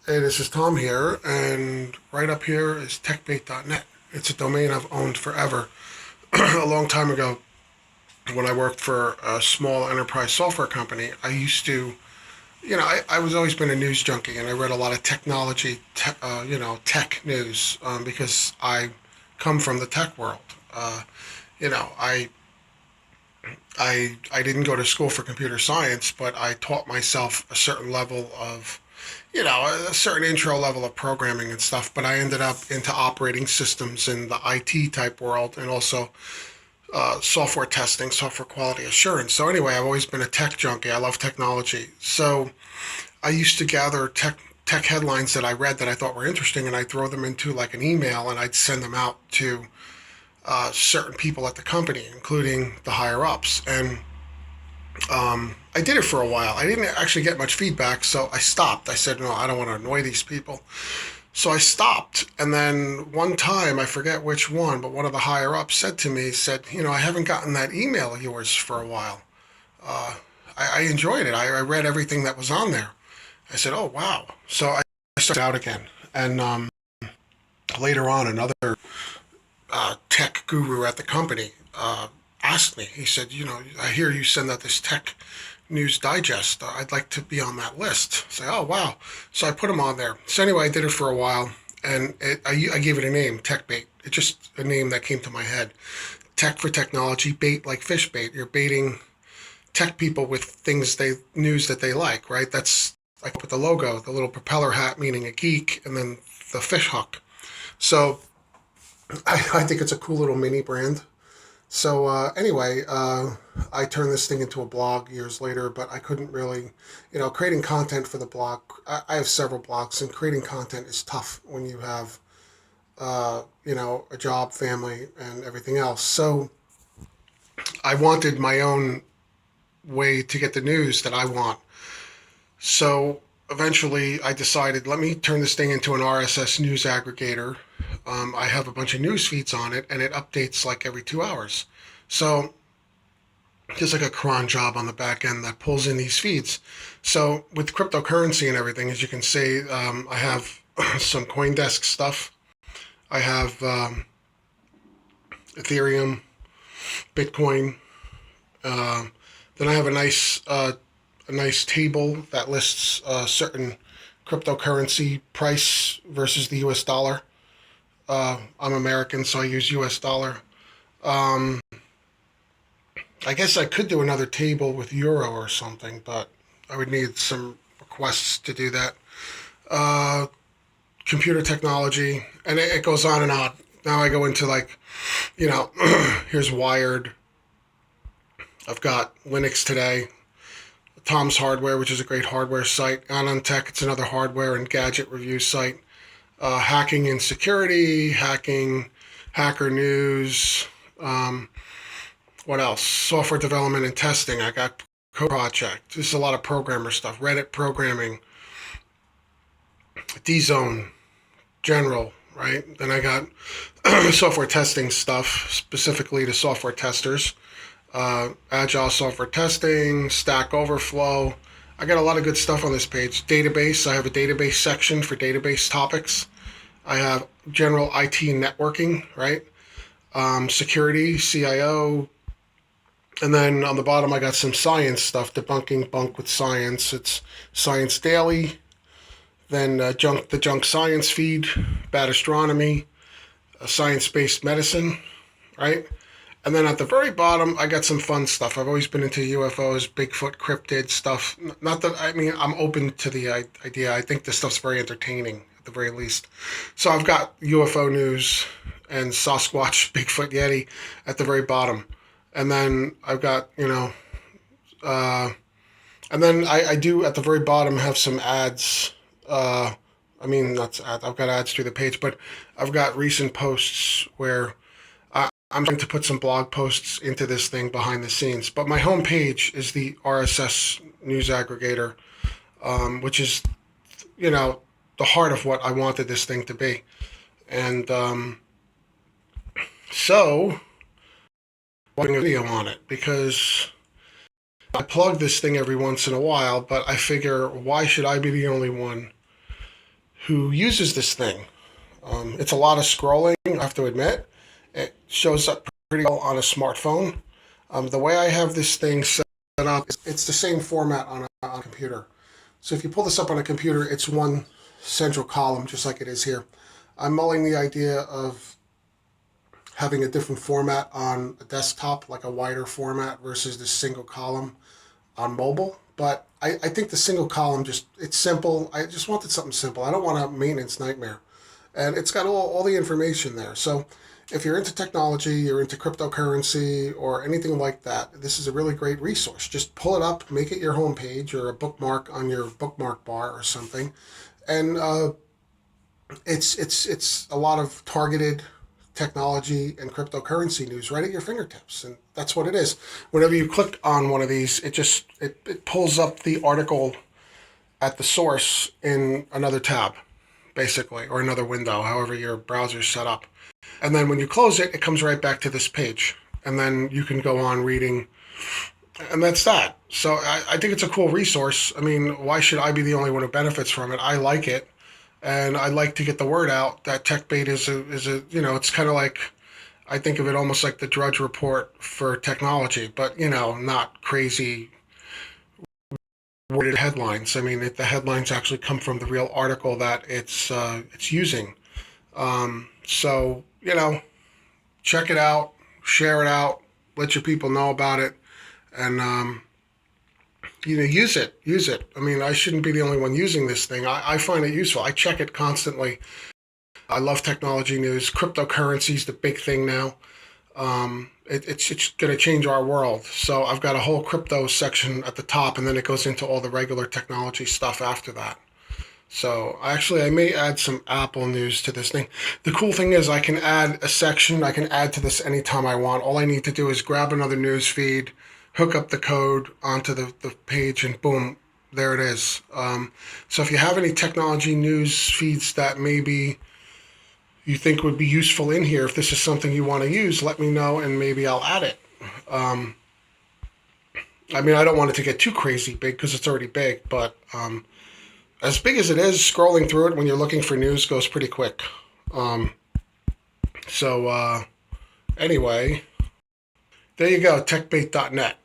Hey, this is Tom here, and right up here is techbait.net. It's a domain I've owned forever. A long time ago, when I worked for a small enterprise software company, I used to, I was always been a news junkie, and I read a lot of technology, tech news, because I come from the tech world. Uh, you know, I I didn't go to school for computer science, but I taught myself a certain level of, a certain intro level of programming and stuff. But I ended up into operating systems in the IT type world, and also software testing, software quality assurance. So anyway, I've always been a tech junkie. I love technology. So I used to gather tech headlines that I read that I thought were interesting, and I'd throw them into like an email, and I'd send them out to certain people at the company, including the higher ups. And I did it for a while. I didn't actually get much feedback, so I stopped. I said, no, I don't want to annoy these people. So I stopped. And then one time, I forget which one, but one of the higher ups said to me, I haven't gotten that email of yours for a while. Uh, I enjoyed it. I read everything that was on there. I said, oh, wow. So I started out again. And later on, another tech guru at the company asked me, he said, I hear you send out this tech news digest. I'd like to be on that list. Say, oh, wow. So I put him on there. So anyway, I did it for a while, and I gave it a name, Techbait. It's just a name that came to my head. Tech for technology, bait like fish bait. You're baiting tech people with news that they like, right? That's like with the logo, the little propeller hat meaning a geek, and then the fish hook. So I think it's a cool little mini brand. So anyway, I turned this thing into a blog years later, but I couldn't really, creating content for the blog. I have several blogs, and creating content is tough when you have, a job, family, and everything else. So I wanted my own way to get the news that I want. So eventually I decided, let me turn this thing into an RSS news aggregator. I have a bunch of news feeds on it, and it updates like every 2 hours. So there's like a cron job on the back end that pulls in these feeds. So with cryptocurrency and everything, as you can see, I have some CoinDesk stuff. I have Ethereum, Bitcoin. Uh, then I have a nice table that lists certain cryptocurrency price versus the U.S. dollar. I'm American, so I use U.S. dollar. Um, I guess I could do another table with euro or something, but I would need some requests to do that. Uh, Computer technology, and it goes on and on. Now I go into like, you know, here's Wired. I've got Linux Today, Tom's Hardware, which is a great hardware site. On Tech, it's another hardware and gadget review site. Hacking and security, hacker news. Um, what else? Software development and testing. I got Code Project. There's a lot of programmer stuff. Reddit programming, D-Zone, general, right? Then I got software testing stuff, specifically to software testers. Agile software testing, Stack Overflow. I got a lot of good stuff on this page. Database. I have a database section for database topics. I have general IT networking, right? Security, CIO. And then on the bottom, I got some science stuff, debunking bunk with science. It's Science Daily. Then the junk science feed, bad astronomy, science-based medicine, right? And then at the very bottom, I got some fun stuff. I've always been into UFOs, Bigfoot, cryptid stuff. Not that, I mean, I'm open to the idea. I think this stuff's very entertaining, at the very least. So I've got UFO news and Sasquatch, Bigfoot, Yeti at the very bottom. And then I've got, uh, and then I do at the very bottom have some ads. I mean, not ads, I've got ads through the page, but I've got recent posts where I'm trying to put some blog posts into this thing behind the scenes. But my homepage is the RSS news aggregator, which is, the heart of what I wanted this thing to be. And so, I'm doing a video on it because I plug this thing every once in a while, but I figure, why should I be the only one who uses this thing. It's a lot of scrolling, I have to admit. It shows up pretty well on a smartphone. The way I have this thing set up, it's the same format on a computer. So if you pull this up on a computer, it's one central column, just like it is here. I'm mulling the idea of having a different format on a desktop, like a wider format versus this single column on mobile. But I think the single column it's simple. I just wanted something simple. I don't want a maintenance nightmare. And it's got all the information there. So if you're into technology, you're into cryptocurrency or anything like that, this is a really great resource. Just pull it up, make it your homepage or a bookmark on your bookmark bar or something. And it's a lot of targeted technology and cryptocurrency news right at your fingertips, and that's what it is. Whenever you click on one of these, it pulls up the article at the source in another tab, basically, or another window, however your browser's set up. And then when you close it, it comes right back to this page, and then you can go on reading, and that's that. So I think it's a cool resource. I mean, why should I be the only one who benefits from it? I like it. And I like to get the word out that Techbait is a it's kind of like, I think of it almost like the Drudge Report for technology, but not crazy worded headlines. I mean, the headlines actually come from the real article that it's using. So check it out, share it out, let your people know about it, and use it. I mean, I shouldn't be the only one using this thing. I find it useful. I check it constantly. I love technology news. Cryptocurrency is the big thing now. It's going to change our world. So I've got a whole crypto section at the top, and then it goes into all the regular technology stuff after that. So I may add some Apple news to this thing. The cool thing is I can add a section. I can add to this anytime I want. All I need to do is grab another news feed, hook up the code onto the page, and boom, there it is. So if you have any technology news feeds that maybe you think would be useful in here, if this is something you want to use, let me know and maybe I'll add it. I mean, I don't want it to get too crazy big because it's already big, but as big as it is, scrolling through it when you're looking for news goes pretty quick. So anyway, there you go, techbait.net.